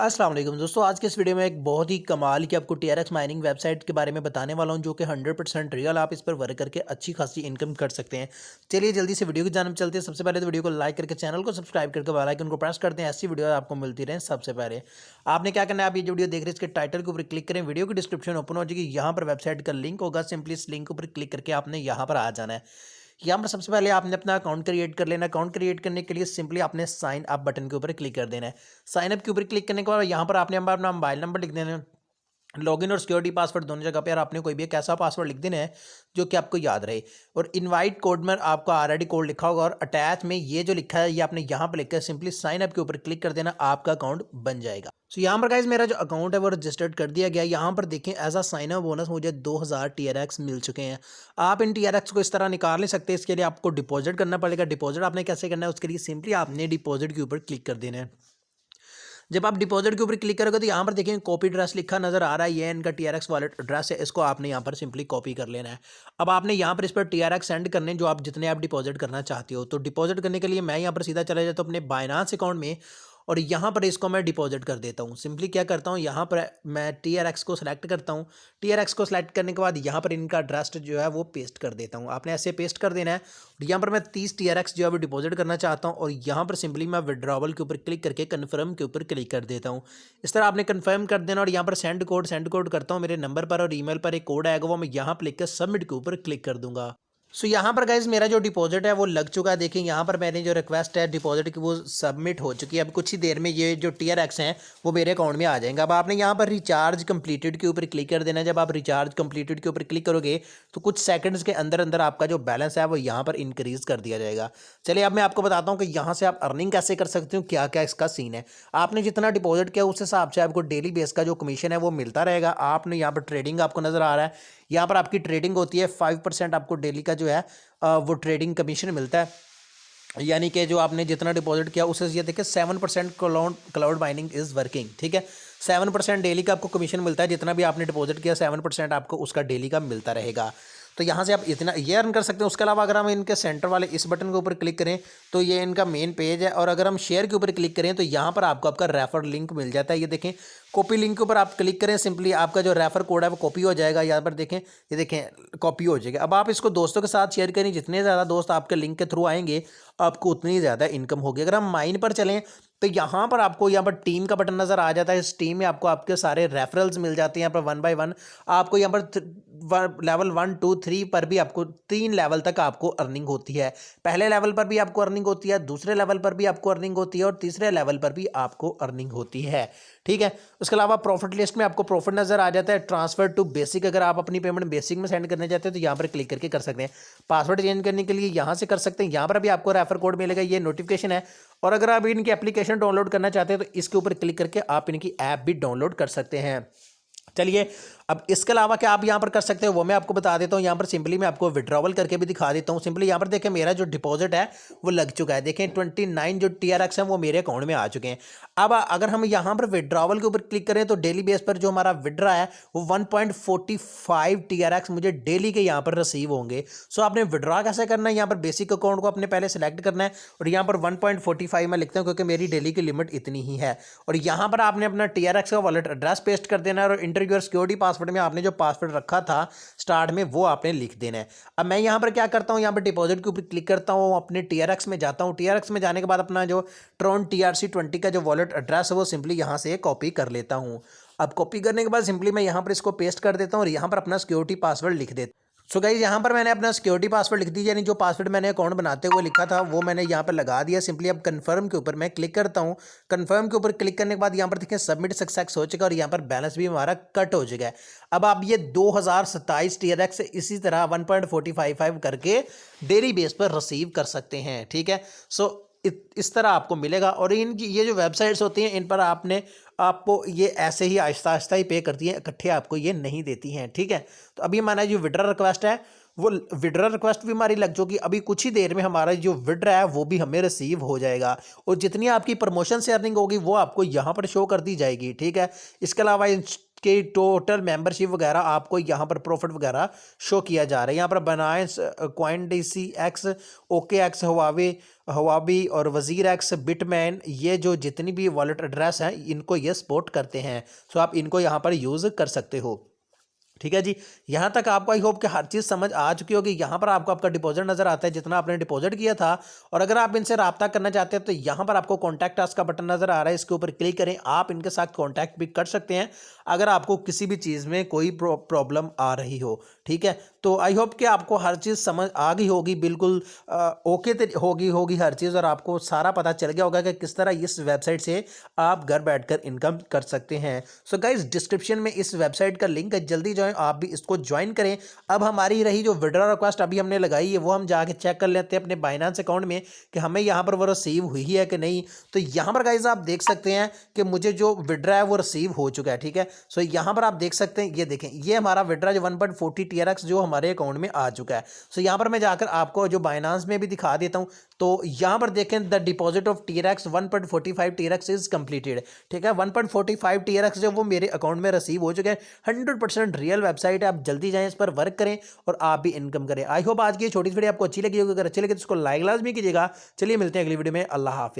अस्सलाम वालेकुम दोस्तों, आज के इस वीडियो में एक बहुत ही कमाल की आपको टीआरएक्स माइनिंग वेबसाइट के बारे में बताने वाला हूं जो कि 100% रियल। आप इस पर वर्क करके अच्छी खासी इनकम कर सकते हैं। चलिए जल्दी से वीडियो की जानब चलते हैं। सबसे पहले तो वीडियो को लाइक करके चैनल को सब्सक्राइब करके बेल आइकन को प्रेस करते हैं, ऐसी वीडियो आपको मिलती रहे। सबसे पहले आपने क्या करना है, आप ये जो वीडियो देख रहे हैं इसके टाइटल के ऊपर क्लिक करें, वीडियो की डिस्क्रिप्शन ओपन हो जाएगी, यहाँ पर वेबसाइट का लिंक होगा। सिंपली इस लिंक के ऊपर क्लिक करके आपने यहाँ पर आ जाना है। यहाँ पर सबसे पहले आपने अपना अकाउंट क्रिएट कर लेना। अकाउंट क्रिएट करने के लिए सिंपली आपने साइन अप बटन के ऊपर क्लिक कर देना है। साइन अप के ऊपर क्लिक करने के बाद यहाँ पर आपने अपना मोबाइल नंबर लिख देना है। लॉगिन और सिक्योरिटी पासवर्ड दोनों जगह पे यार आपने कोई भी एक ऐसा पासवर्ड लिख देना है जो कि आपको याद रहे। और इनवाइट कोड में आपका ऑलरेडी कोड लिखा होगा और अटैच में ये जो लिखा है ये आपने यहाँ पर लिखकर सिंपली साइन अप के ऊपर क्लिक कर देना, आपका अकाउंट बन जाएगा। सो यहाँ पर गाइस मेरा जो अकाउंट है वो रजिस्टर्ड कर दिया गया। यहाँ पर देखें as a sign up bonus मुझे 2000 टीआरएक्स मिल चुके हैं। आप इन टीआरएक्स को इस तरह निकाल नहीं सकते, इसके लिए आपको डिपॉजिट करना पड़ेगा। डिपॉजिट आपने कैसे करना है, उसके लिए सिंपली आपने डिपॉजिट के ऊपर क्लिक कर देना है। जब आप डिपॉजिट के ऊपर क्लिक करोगे तो यहाँ पर देखेंगे कॉपी एड्रेस लिखा नजर आ रहा है, ये इनका टीआरएक्स वॉलेट एड्रेस है, इसको आपने यहाँ पर सिंपली कॉपी कर लेना है। अब आपने यहाँ पर इस पर टीआरएक्स सेंड करने जो आप जितने आप डिपॉजिट करना चाहते हो। तो डिपॉजिट करने के लिए मैं यहाँ पर सीधा चला जाता हूँ अपने बाइनांस अकाउंट में और यहाँ पर इसको मैं डिपॉजिट कर देता हूँ। सिंपली क्या करता हूँ, यहाँ पर मैं टीआरएक्स को सिलेक्ट करता हूँ। टीआरएक्स को सिलेक्ट करने के बाद यहाँ पर इनका एड्रेस जो है वो पेस्ट कर देता हूँ। आपने ऐसे पेस्ट कर देना है और यहाँ पर मैं 30 टीआरएक्स जो है वो डिपॉजिट करना चाहता हूँ और यहाँ पर सिंपली मैं विड्रॉवल के ऊपर क्लिक करके कन्फर्म के ऊपर क्लिक कर देता हूँ। इस तरह आपने कन्फर्म कर देना और यहाँ पर सेंड कोड करता हूँ मेरे नंबर पर और ईमेल पर एक कोड आएगा, वो मैं यहाँ पर लिख कर सबमिट के ऊपर क्लिक कर दूंगा। सो यहाँ पर गाइज मेरा जो डिपॉजिट है वो लग चुका है। देखिए यहाँ पर मैंने जो रिक्वेस्ट है डिपॉजिट की वो सबमिट हो चुकी है। अब कुछ ही देर में ये जो टीआरएक्स हैं वो मेरे अकाउंट में आ जाएंगे। अब आपने यहाँ पर रिचार्ज कंप्लीटेड के ऊपर क्लिक कर देना है। जब आप रिचार्ज कंप्लीटेड के ऊपर क्लिक करोगे तो कुछ सेकंड्स के अंदर अंदर आपका जो बैलेंस है वो यहाँ पर इंक्रीज कर दिया जाएगा। चलिए अब मैं आपको बताता हूँ कि यहाँ से आप अर्निंग कैसे कर सकते हो, क्या क्या इसका सीन है। आपने जितना डिपॉजिट किया उस हिसाब से आपको डेली बेस का जो कमीशन है वो मिलता रहेगा। आपने यहाँ पर ट्रेडिंग आपको नजर आ रहा है, यहाँ पर आपकी ट्रेडिंग होती है 5% आपको डेली का जो है वो ट्रेडिंग कमीशन मिलता है। यानी कि जो आपने जितना डिपॉजिट किया उससे ये देखिए 7% क्लाउड माइनिंग इज़ वर्किंग। ठीक है, 7% डेली का आपको कमीशन मिलता है। जितना भी आपने डिपॉजिट किया 7% आपको उसका डेली का मिलता रहेगा। तो यहाँ से आप इतना ये अर्न कर सकते हैं। उसके अलावा अगर हम इनके सेंटर वाले इस बटन के ऊपर क्लिक करें तो ये इनका मेन पेज है और अगर हम शेयर के ऊपर क्लिक करें तो यहाँ पर आपको आपका रेफर लिंक मिल जाता है। ये देखें कॉपी लिंक के ऊपर आप क्लिक करें, सिंपली आपका जो रेफर कोड है वो कॉपी हो जाएगा। यहाँ पर देखें, ये देखें कॉपी हो जाएगा। अब आप इसको दोस्तों के साथ शेयर करें, जितने ज़्यादा दोस्त आपके लिंक के थ्रू आएंगे आपको उतनी ज़्यादा इनकम होगी। अगर हम माइन पर चलें तो यहाँ पर आपको यहाँ पर टीम का बटन नजर आ जाता है। इस टीम में आपको आपके सारे रेफरल्स मिल जाते हैं। यहाँ पर 1 बाय 1 आपको यहाँ पर लेवल 1 2 3 पर भी आपको 3 लेवल तक आपको अर्निंग होती है। पहले लेवल पर भी आपको अर्निंग होती है, दूसरे लेवल पर भी आपको अर्निंग होती है और तीसरे लेवल पर भी आपको अर्निंग होती है। ठीक है, उसके अलावा प्रॉफिट लिस्ट में आपको प्रॉफिट नजर आ जाता है। ट्रांसफर टू बेसिक, अगर आप अपनी पेमेंट बेसिक में सेंड करने चाहते हैं तो यहाँ पर क्लिक करके कर सकते हैं। पासवर्ड चेंज करने के लिए यहाँ से कर सकते हैं। यहाँ पर भी आपको रेफर कोड मिलेगा, ये नोटिफिकेशन है। और अगर आप इनकी एप्लीकेशन डाउनलोड करना चाहते हैं तो इसके ऊपर क्लिक करके आप इनकी ऐप भी डाउनलोड कर सकते हैं। चलिए अब इसके अलावा क्या आप यहाँ पर कर सकते हो वो मैं आपको बता देता हूँ। यहाँ पर सिंपली मैं आपको विड्रॉवल करके भी दिखा देता हूँ। सिंपली यहाँ पर देखें मेरा जो डिपॉजिट है वो लग चुका है। देखें 29 जो टीआरएक्स हैं वो मेरे अकाउंट में आ चुके हैं। अब अगर हम यहाँ पर विड्रॉवल के ऊपर क्लिक करें तो डेली बेस पर जो हमारा विड्रा है वो 1.45 टीआरएक्स मुझे डेली के यहाँ पर रिसीव होंगे। सो आपने विड्रॉ कैसे करना है, यहाँ पर बेसिक अकाउंट को अपने पहले सेलेक्ट करना है और यहाँ पर 1.45 मैं लिखता हूँ क्योंकि मेरी डेली की लिमिट इतनी ही है। और यहाँ पर आपने अपना टीआरएक्स का वॉलेट एड्रेस पेस्ट कर देना है और इंटर योर सिक्योरिटी पासवर्ड में आपने जो पासवर्ड रखा था स्टार्ट में वो आपने लिख देना है। अब मैं यहाँ पर क्या करता हूँ, यहाँ पर डिपॉजिट के ऊपर क्लिक करता हूँ, अपने टीआरएक्स में जाता हूँ। टीआरएक्स में जाने के बाद अपना जो ट्रॉन TRC20 का जो वॉलेट एड्रेस है वो सिंपली यहाँ से कॉपी कर लेता हूँ। अब कॉपी करने के बाद सिंपली मैं यहाँ पर इसको पेस्ट कर देता हूँ और यहाँ पर अपना सिक्योरिटी पासवर्ड लिख देता हूँ। सो गाइस यहाँ पर मैंने अपना सिक्योरिटी पासवर्ड लिख दिया, यानी जो पासवर्ड मैंने अकाउंट बनाते हुए लिखा था वो मैंने यहाँ पर लगा दिया। सिंपली अब कंफर्म के ऊपर मैं क्लिक करता हूँ। कंफर्म के ऊपर क्लिक करने के बाद यहाँ पर देखिए सबमिट सक्सेस हो चुका और यहाँ पर बैलेंस भी हमारा कट हो चुका है। अब आप ये 2027 टीआरएक्स इसी तरह 1.45 करके डेली बेस पर रिसीव कर सकते हैं। ठीक है, सो इस तरह आपको मिलेगा। और इनकी ये जो वेबसाइट्स होती हैं इन पर आपको ये ऐसे ही आहिस्ता आहिस्ता ही पे करती हैं, इकट्ठे आपको ये नहीं देती हैं। ठीक है, तो अभी हमारा जो विड्रॉ रिक्वेस्ट है वो विड्रॉ रिक्वेस्ट भी हमारी लग चुकी। अभी कुछ ही देर में हमारा जो विड्रॉ है वो भी हमें रिसीव हो जाएगा और जितनी आपकी प्रमोशन से अर्निंग होगी वो आपको यहाँ पर शो कर दी जाएगी। ठीक है, इसके अलावा कि टोटल मेंबरशिप वगैरह आपको यहाँ पर प्रॉफिट वगैरह शो किया जा रहा है। यहाँ पर बनाएंस, CoinDCX, OKX, हवावे, हवाबी और वजीर एक्स, बिटमैन, ये जो जितनी भी वॉलेट एड्रेस हैं इनको ये सपोर्ट करते हैं। सो आप इनको यहाँ पर यूज़ कर सकते हो। ठीक है जी, यहाँ तक आपको आई होप कि हर चीज़ समझ आ चुकी होगी। यहाँ पर आपको आपका डिपॉजिट नजर आता है, जितना आपने डिपॉजिट किया था। और अगर आप इनसे राब्ता करना चाहते हैं तो यहाँ पर आपको कॉन्टैक्ट अस का बटन नजर आ रहा है, इसके ऊपर क्लिक करें, आप इनके साथ कॉन्टैक्ट भी कर सकते हैं अगर आपको किसी भी चीज़ में कोई प्रॉब्लम आ रही हो। ठीक है, तो आई होप कि आपको हर चीज़ समझ आ गई होगी, बिल्कुल ओके होगी हर चीज़, और आपको सारा पता चल गया होगा कि किस तरह इस वेबसाइट से आप घर बैठकर इनकम कर सकते हैं। सो गाइस, डिस्क्रिप्शन में इस वेबसाइट का लिंक है, जल्दी जो आप भी इसको ज्वाइन करें। अब हमारी रही जो विड्रॉ रिक्वेस्ट अभी हमने लगाई है वो हम जाके चेक कर लेते हैं अपने बाइनेंस अकाउंट में कि हमें यहाँ पर वो रिसीव हुई है कि नहीं। तो यहाँ पर गाइस आप देख सकते हैं कि मुझे जो विड्रॉ है वो रिसीव हो चुका है। ठीक है, सो यहाँ पर आप देख सकते हैं, ये देखें, ये हमारा विड्रॉ जो 1.40 TRX जो हमारे अकाउंट में आ चुका है। सो यहाँ पर मैं जाकर आपको जो बाइनेंस में भी दिखा देता हूँ। तो यहाँ पर देखें, the deposit of TRX 1.45 TRX is completed. ठीक है, 1.45 TRX जो वो मेरे अकाउंट में रिसीव हो चुके हैं। 100% रियल वेबसाइट है, आप जल्दी जाएं, इस पर वर्क करें और आप भी इनकम करें। आई होप आज की छोटी वीडियो आपको अच्छी लगी होगी। अगर अच्छी लगी तो इसको लाइक लाजमी कीजिएगा। चलिए मिलते हैं अगली वीडियो में। अल्लाह हाफिज।